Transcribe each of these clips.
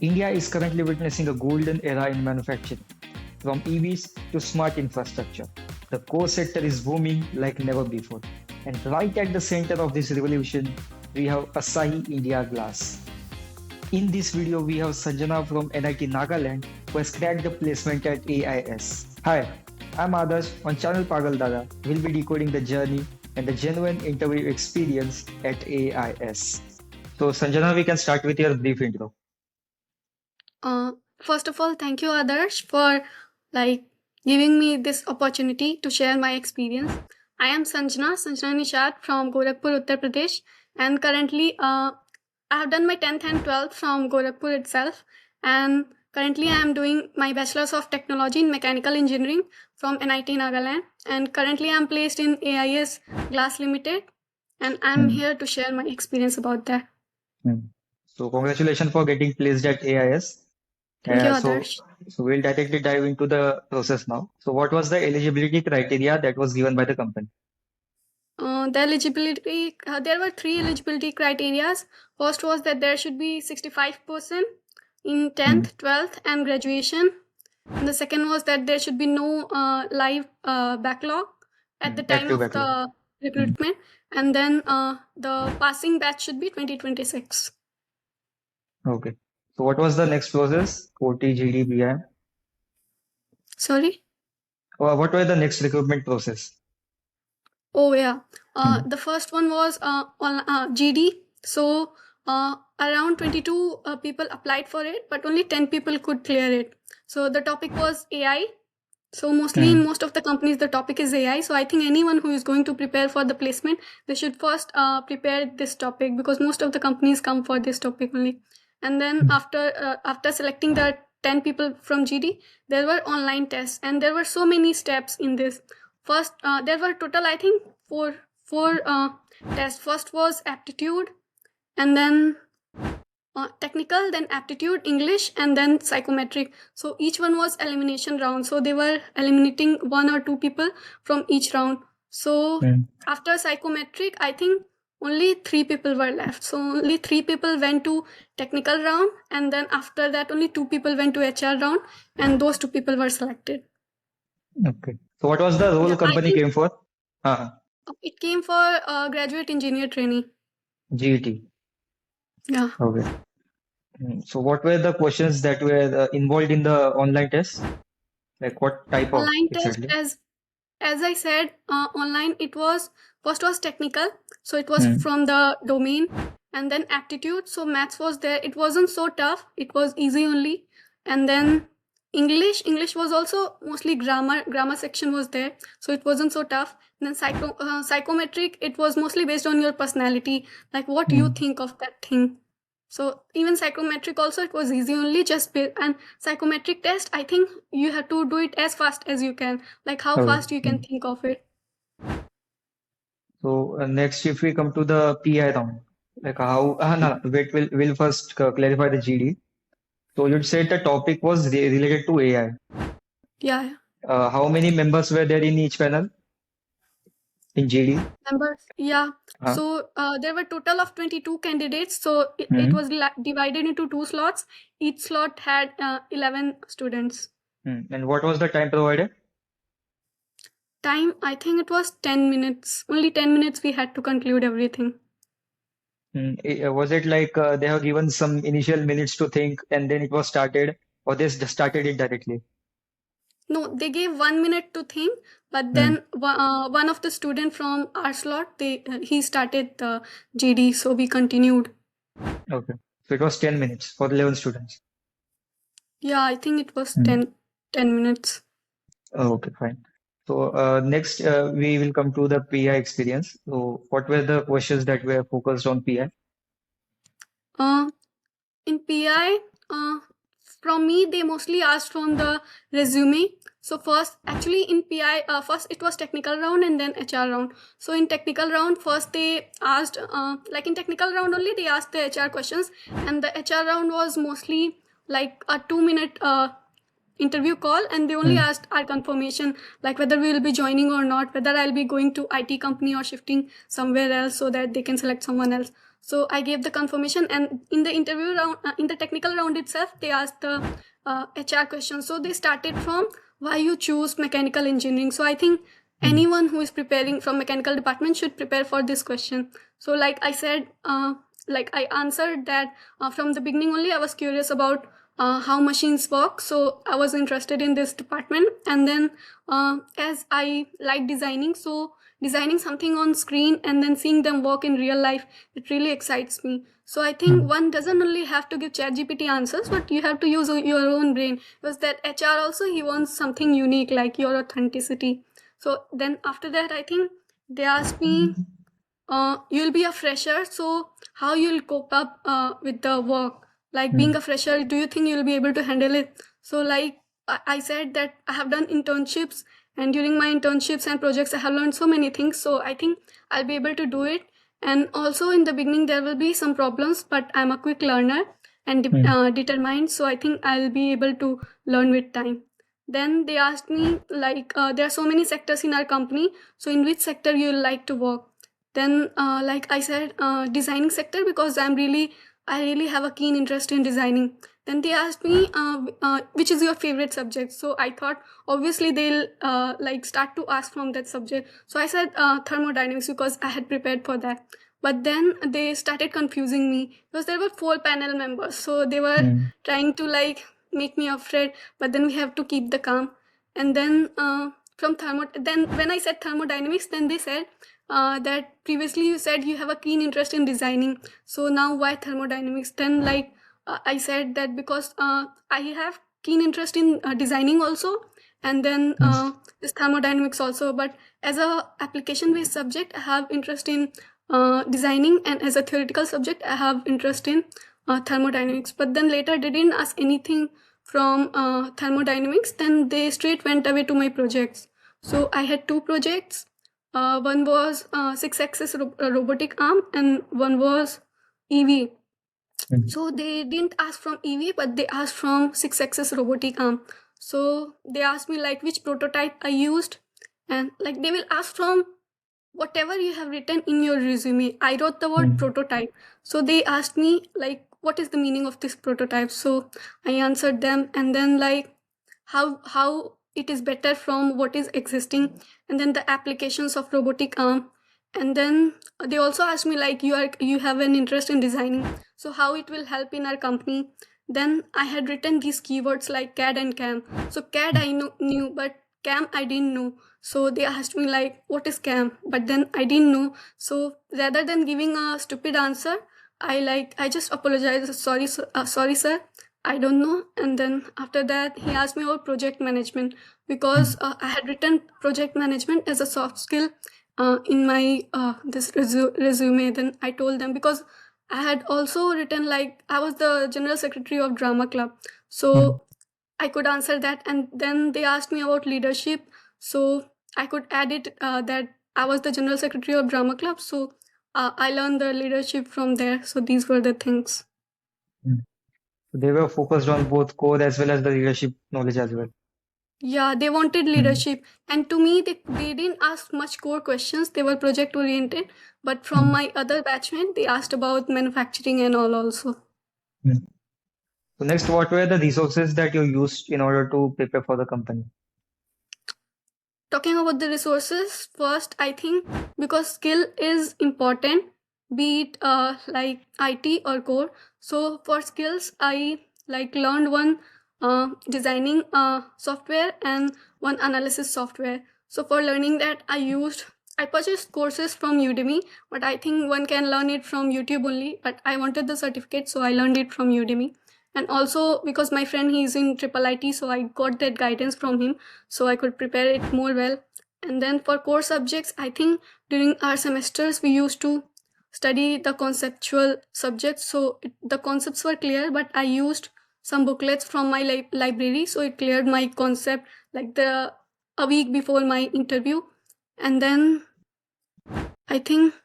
India is currently witnessing a golden era in manufacturing, from EVs to smart infrastructure. The core sector is booming like never before. And right at the center of this revolution, we have Asahi India Glass. In this video, we have Sanjana from NIT Nagaland who has cracked the placement at AIS. Hi, I'm Adarsh on channel Pagal Dada. We'll be decoding the journey and the genuine interview experience at AIS. So, Sanjana, we can start with your brief intro. First of all, thank you, Adarsh, for giving me this opportunity to share my experience. I am Sanjana Nishad from Gorakhpur, Uttar Pradesh, and currently I have done my 10th and 12th from Gorakhpur itself, and currently I am doing my Bachelor's of Technology in Mechanical Engineering from NIT Nagaland, and currently I am placed in AIS Glass Ltd, and I'm here to share my experience about that. So, congratulations for getting placed at AIS. Thank you, Adarsh. So we'll directly dive into the process now. So what was the eligibility criteria that was given by the company? The eligibility, there were 3 eligibility criteria. First was that there should be 65% in 10th, 12th, and graduation. And the second was that there should be no live backlog at the time of the recruitment. And then the passing batch should be 2026. Okay. So what was the next process? OT, GD, BI? Sorry? What were the next recruitment process? Oh, yeah. The first one was on GD. So around 22 people applied for it, but only 10 people could clear it. So the topic was AI. So mostly in most of the companies, the topic is AI. So I think anyone who is going to prepare for the placement, they should first prepare this topic, because most of the companies come for this topic only. And then after selecting the 10 people from GD, there were online tests, and there were so many steps in this. First, there were total, I think, four tests. First was aptitude, and then technical, then aptitude, English, and then psychometric. So each one was elimination round. So they were eliminating 1 or 2 people from each round. So after psychometric, I think only 3 people were left. So only 3 people went to technical round, and then after that only 2 people went to HR round, and those 2 people were selected. Okay. So what was the role company came for? It came for Graduate Engineer Trainee. GET. Yeah. Okay. So what were the questions that were involved in the online test? Like what type of online exactly? test? As I said, online it was first was technical, so it was from the domain, and then aptitude. So maths was there. It wasn't so tough. It was easy only. And then English was also mostly grammar section was there, so it wasn't so tough. And then psychometric, it was mostly based on your personality, like what you think of that thing. So even psychometric also, it was easy only, and psychometric test, I think you have to do it as fast as you can, like how fast you can think of it. So next, if we come to the PI round, like how, wait, we'll first clarify the GD. So you'd say the topic was related to AI. Yeah. How many members were there in each panel? In GD? Members, yeah. So there were total of 22 candidates. So it was divided into 2 slots. Each slot had 11 students. And what was the time provided? Time, I think it was 10 minutes. Only 10 minutes we had to conclude everything. Was it like they have given some initial minutes to think and then it was started, or they just started it directly? No, they gave 1 minute to think, but then one of the student from our slot, he started the GD, so we continued. Okay, so it was 10 minutes for 11 students. Yeah, I think it was 10 minutes. Okay, fine. So next we will come to the PI experience. So what were the questions that were focused on PI? In PI, from me, they mostly asked from the resume. So first, actually in PI, first it was technical round and then HR round. So in technical round, first they asked, like in technical round only, they asked the HR questions, and the HR round was mostly like a 2-minute interview call, and they only asked our confirmation, like whether we will be joining or not, whether I'll be going to IT company or shifting somewhere else so that they can select someone else. So I gave the confirmation, and in the interview round, in the technical round itself, they asked the HR question. So they started from why you choose mechanical engineering. So I think anyone who is preparing from mechanical department should prepare for this question. So like I said, like I answered that from the beginning only I was curious about how machines work, so I was interested in this department. And then as I like designing, so designing something on screen and then seeing them work in real life, it really excites me. So I think one doesn't only have to give ChatGPT answers, but you have to use your own brain, because that HR also, he wants something unique like your authenticity. So then after that, I think they asked me, you'll be a fresher, so how you'll cope up with the work, like being a fresher, do you think you'll be able to handle it? So like I said that I have done internships, and during my internships and projects I have learned so many things, so I think I'll be able to do it. And also in the beginning there will be some problems, but I'm a quick learner and determined, so I think I'll be able to learn with time. Then they asked me like there are so many sectors in our company, so in which sector you like to work? Then like I said, designing sector, because I really have a keen interest in designing. Then they asked me which is your favorite subject. So I thought obviously they'll like start to ask from that subject, so I said thermodynamics, because I had prepared for that. But then they started confusing me, because there were 4 panel members, so they were trying to like make me afraid, but then we have to keep the calm. And then then when I said thermodynamics, then they said that previously you said you have a keen interest in designing, so now why thermodynamics? Then like I said that because I have keen interest in designing also, and then this thermodynamics also, but as a application based subject I have interest in designing, and as a theoretical subject I have interest in thermodynamics. But then later they didn't ask anything from thermodynamics, then they straight went away to my projects. So I had 2 projects. One was 6-axis robotic arm, and one was EV. So they didn't ask from EV, but they asked from 6-axis robotic arm. So they asked me like which prototype I used, and like they will ask from whatever you have written in your resume. I wrote the word prototype, so they asked me like what is the meaning of this prototype. So I answered them, and then like how it is better from what is existing, and then the applications of robotic arm. And then they also asked me like you have an interest in designing, so how it will help in our company. Then I had written these keywords like CAD and CAM. So CAD I knew, but CAM I didn't know. So they asked me like what is CAM, but then I didn't know. So rather than giving a stupid answer, I just apologized, sorry sir, I don't know. And then after that he asked me about project management, because I had written project management as a soft skill in my this resume. Then I told them, because I had also written like I was the general secretary of drama club, so I could answer that. And then they asked me about leadership, so I could add it that I was the general secretary of drama club, so I learned the leadership from there. So these were the things. They were focused on both core as well as the leadership knowledge as well. Yeah, they wanted leadership. And to me, they didn't ask much core questions. They were project oriented. But from my other batchmate, they asked about manufacturing and all also. So next, what were the resources that you used in order to prepare for the company? Talking about the resources, first, I think because skill is important, be it like IT or core. So for skills, I like learned one designing software and one analysis software. So for learning that, I purchased courses from Udemy, but I think one can learn it from YouTube only. But I wanted the certificate, so I learned it from Udemy. And also because my friend, he's in triple IT, so I got that guidance from him, so I could prepare it more well. And then for core subjects, I think during our semesters we used to study the conceptual subjects, so the concepts were clear, but I used some booklets from my library, so it cleared my concept like a week before my interview. And then I think,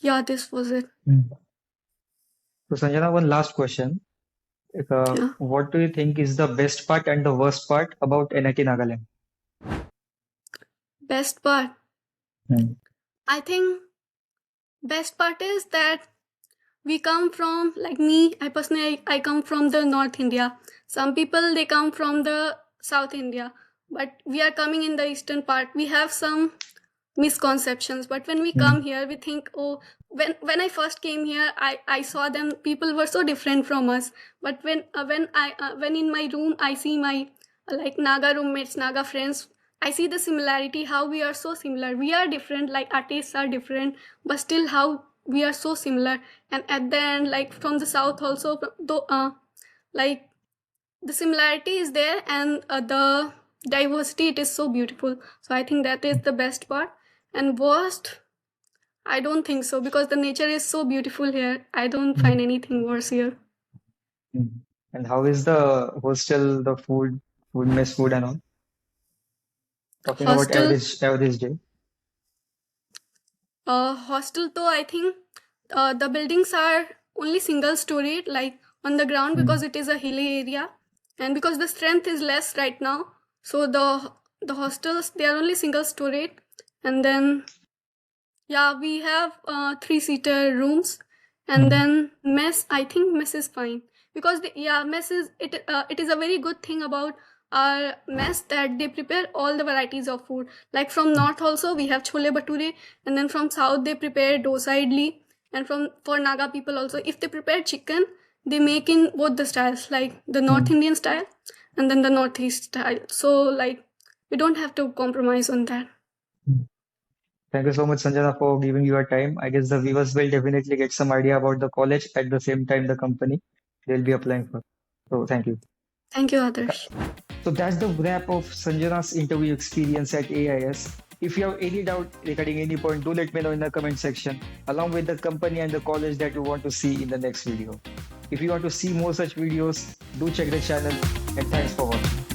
yeah, this was it. So Sanjana, one last question. Yeah. What do you think is the best part and the worst part about NIT Nagaland? Best part. Hmm. I think best part is that we come from, like me, I personally, I come from the North India. Some people, they come from the South India, but we are coming in the eastern part. We have some misconceptions, but when we come here, we think, oh, when I first came here, I saw them, people were so different from us. But when in my room I see my like Naga roommates, Naga friends, I see the similarity, how we are so similar. We are different, like our tastes are different, but still how we are so similar. And at the end, like from the south also, though like the similarity is there, and the diversity, it is so beautiful. So I think that is the best part. And worst, I don't think so, because the nature is so beautiful here. I don't find anything worse here. And how is the hostel, the food, mess food and all? Talking about Hostel, average day. hostel though, I think the buildings are only single story, like on the ground, because it is a hilly area, and because the strength is less right now, so the hostels, they are only single story. And then yeah, we have 3-seater rooms, and then mess. I think mess is fine, because mess is it. It is a very good thing about our mess, that they prepare all the varieties of food. Like from north also we have chole bhature, and then from south they prepare dosa idli, and for Naga people also, if they prepare chicken, they make in both the styles, like the North Indian style and then the Northeast style. So like we don't have to compromise on that. Thank you so much, Sanjana, for giving your time. I guess the viewers will definitely get some idea about the college at the same time the company they'll be applying for. So thank you. Thank you, Adarsh. So that's the wrap of Sanjana's interview experience at AIS. If you have any doubt regarding any point, do let me know in the comment section, along with the company and the college that you want to see in the next video. If you want to see more such videos, do check the channel, and thanks for watching.